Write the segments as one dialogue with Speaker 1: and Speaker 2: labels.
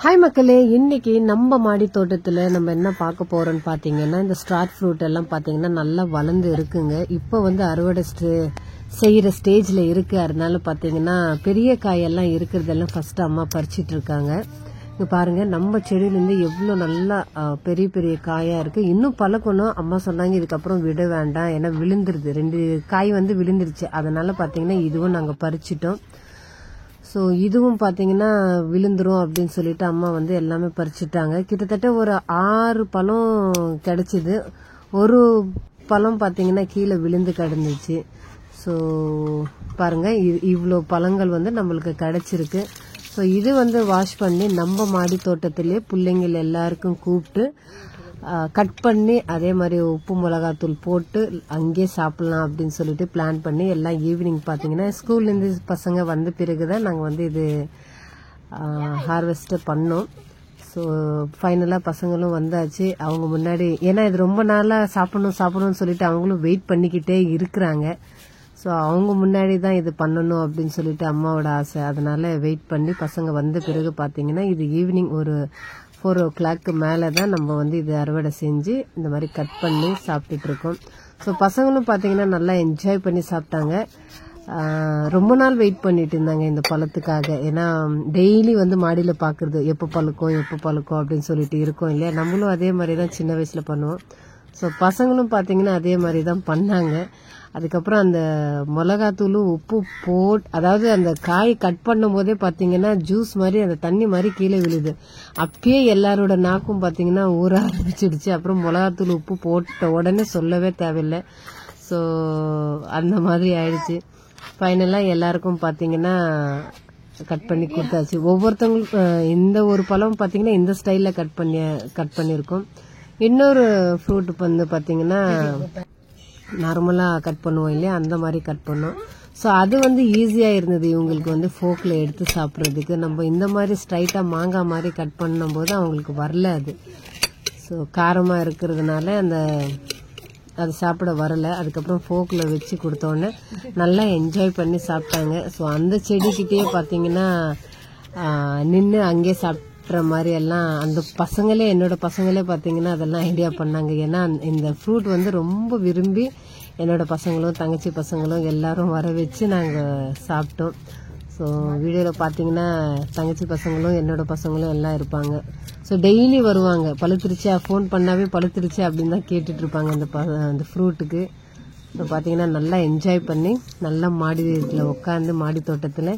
Speaker 1: Hi மக்களே, இன்னைக்கு நம்ம மாடி தோட்டத்தில் நம்ம என்ன பார்க்க போறோம்னு பார்த்தீங்கன்னா, இந்த ஸ்டார் ஃப்ரூட் எல்லாம் பார்த்தீங்கன்னா நல்லா வளர்ந்து இருக்குங்க. இப்போ வந்து அறுவடை செய்கிற ஸ்டேஜில் இருக்கு. அதனால பார்த்தீங்கன்னா பெரிய காயெல்லாம் இருக்கிறதெல்லாம் ஃபர்ஸ்ட் அம்மா பறிச்சிட்டு இருக்காங்க. இங்கே பாருங்க, நம்ம செடியிலேருந்து எவ்வளோ நல்லா பெரிய பெரிய காயாக இருக்கு. இன்னும் பழக்கணும். அம்மா சொன்னாங்க இதுக்கப்புறம் விட வேண்டாம், ஏன்னா விழுந்துருது, 2 காய் வந்து விழுந்துருச்சு. அதனால பார்த்தீங்கன்னா இதுவும் நாங்கள் பறிச்சிட்டோம். ஸோ இதுவும் பார்த்தீங்கன்னா விழுந்துரும் அப்படின்னு சொல்லிட்டு அம்மா வந்து எல்லாமே பறிச்சுட்டாங்க. கிட்டத்தட்ட ஒரு 6 பழம் கிடைச்சிது. ஒரு பழம் பார்த்தீங்கன்னா கீழே விழுந்து கிடந்துச்சு. ஸோ பாருங்க, இவ்வளோ பழங்கள் வந்து நம்மளுக்கு கிடைச்சிருக்கு. ஸோ இது வந்து வாஷ் பண்ணி நம்ம மாடி தோட்டத்திலே பிள்ளைங்கள் எல்லாருக்கும் கூப்பிட்டு கட் பண்ணி அதே மாதிரி உப்பு மிளகாத்தூள் போட்டு அங்கேயே சாப்பிடலாம் அப்படின்னு சொல்லிட்டு பிளான் பண்ணி எல்லாம் ஈவினிங் பார்த்தீங்கன்னா ஸ்கூல்லேருந்து பசங்க வந்த பிறகு தான் நாங்கள் வந்து இது ஹார்வெஸ்ட்டு பண்ணோம். ஸோ ஃபைனலாக பசங்களும் வந்தாச்சு. அவங்க முன்னாடி, ஏன்னா இது ரொம்ப நாளாக சாப்பிடணும்னு சொல்லிட்டு அவங்களும் வெயிட் பண்ணிக்கிட்டே இருக்கிறாங்க. ஸோ அவங்க முன்னாடி தான் இது பண்ணணும் அப்படின்னு சொல்லிட்டு அம்மாவோட ஆசை. அதனால வெயிட் பண்ணி பசங்க வந்த பிறகு பார்த்தீங்கன்னா இது ஈவினிங் ஒரு 4 o'clock மேலே தான் நம்ம வந்து இது அறுவடை செஞ்சு இந்த மாதிரி கட் பண்ணி சாப்பிட்டுட்டு இருக்கோம். ஸோ பசங்களும் பார்த்தீங்கன்னா நல்லா என்ஜாய் பண்ணி சாப்பிட்டாங்க. ரொம்ப நாள் வெயிட் பண்ணிட்டு இருந்தாங்க இந்த பழத்துக்காக. ஏன்னா டெய்லி வந்து மாடியில் பார்க்குறது எப்போ பழுக்கும் அப்படின்னு சொல்லிட்டு இருக்கோம் இல்லையா. நம்மளும் அதே மாதிரி தான் சின்ன வயசில் பண்ணுவோம். ஸோ பசங்களும் பார்த்தீங்கன்னா அதே மாதிரி தான் பண்ணாங்க. அதுக்கப்புறம் அந்த மிளகாத்தூளும் உப்பு அதாவது அந்த காய் கட் பண்ணும் போதே பார்த்தீங்கன்னா ஜூஸ் மாதிரி அந்த தண்ணி மாதிரி கீழே விழுது. அப்பயே எல்லாரோட நாக்கும் பார்த்தீங்கன்னா ஊற ஆரம்பிச்சிடுச்சு. அப்புறம் மிளகாத்தூள் உப்பு போட்ட உடனே சொல்லவே தேவையில்லை. ஸோ அந்த மாதிரி ஆயிடுச்சு. ஃபைனலாக எல்லாருக்கும் பார்த்தீங்கன்னா கட் பண்ணி கொடுத்தாச்சு. ஒவ்வொருத்தவங்களுக்கும் இந்த ஒரு பழம் பார்த்தீங்கன்னா இந்த ஸ்டைலில் கட் பண்ணியிருக்கோம். இன்னொரு ஃப்ரூட் வந்து பார்த்தீங்கன்னா நார்மலாக கட் பண்ணுவோம் இல்லையா, அந்த மாதிரி கட் பண்ணோம். ஸோ அது வந்து ஈஸியாக இருந்தது இவங்களுக்கு வந்து ஃபோக்கில் எடுத்து சாப்பிட்றதுக்கு. நம்ம இந்த மாதிரி ஸ்ட்ரைட்டாக மாங்காய் மாதிரி கட் பண்ணும்போது அவங்களுக்கு வரல அது. ஸோ காரமாக இருக்கிறதுனால அது சாப்பிட வரலை. அதுக்கப்புறம் ஃபோக்கில் வச்சு கொடுத்தோன்னே நல்லா என்ஜாய் பண்ணி சாப்பிட்டாங்க. ஸோ அந்த செடிக்கிட்டே பார்த்தீங்கன்னா நின்று அங்கேயே சாப்பிட்ற மாதிரி எல்லாம் அந்த என்னோட பசங்களே பார்த்தீங்கன்னா அதெல்லாம் ஐடியா பண்ணாங்க. ஏன்னா இந்த ஃப்ரூட் வந்து ரொம்ப விரும்பி என்னோட பசங்களும் தங்கச்சி பசங்களும் எல்லாரும் வர வச்சு நாங்கள் சாப்பிட்டோம். ஸோ வீடியோவில் பார்த்தீங்கன்னா தங்கச்சி பசங்களும் என்னோட பசங்களும் எல்லாம் இருப்பாங்க. ஸோ டெய்லி வருவாங்க. பழுத்துருச்சா, ஃபோன் பண்ணாவே பழுத்துருச்சு அப்படின்னு தான் கேட்டுட்டு இருப்பாங்க அந்த ஃப்ரூட்டுக்கு. ஸோ பார்த்தீங்கன்னா நல்லா என்ஜாய் பண்ணி நல்லா மாடியில் உட்காந்து மாடி தோட்டத்தில்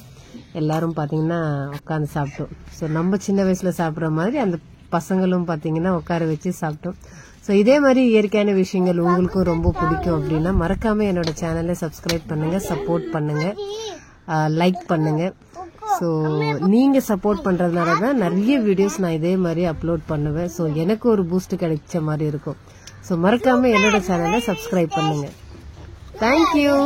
Speaker 1: எல்லாரும் பார்த்தீங்கன்னா உட்காந்து சாப்பிட்டோம். ஸோ நம்ம சின்ன வயசில் சாப்பிட்ற மாதிரி அந்த பசங்களும் பார்த்தீங்கன்னா உட்கார வச்சு சாப்பிட்டோம். ஸோ இதே மாதிரி இயற்கையான விஷயங்கள் உங்களுக்கும் ரொம்ப பிடிக்கும் அப்படின்னா மறக்காம என்னோட சேனலை சப்ஸ்கிரைப் பண்ணுங்க, சப்போர்ட் பண்ணுங்க, லைக் பண்ணுங்க. ஸோ நீங்கள் சப்போர்ட் பண்ணுறதுனால தான் நிறைய வீடியோஸ் நான் இதே மாதிரி அப்லோட் பண்ணுவேன். ஸோ எனக்கு ஒரு பூஸ்ட் கிடைச்ச மாதிரி இருக்கும். ஸோ மறக்காம என்னோட சேனலை சப்ஸ்கிரைப் பண்ணுங்க. தேங்க்யூ.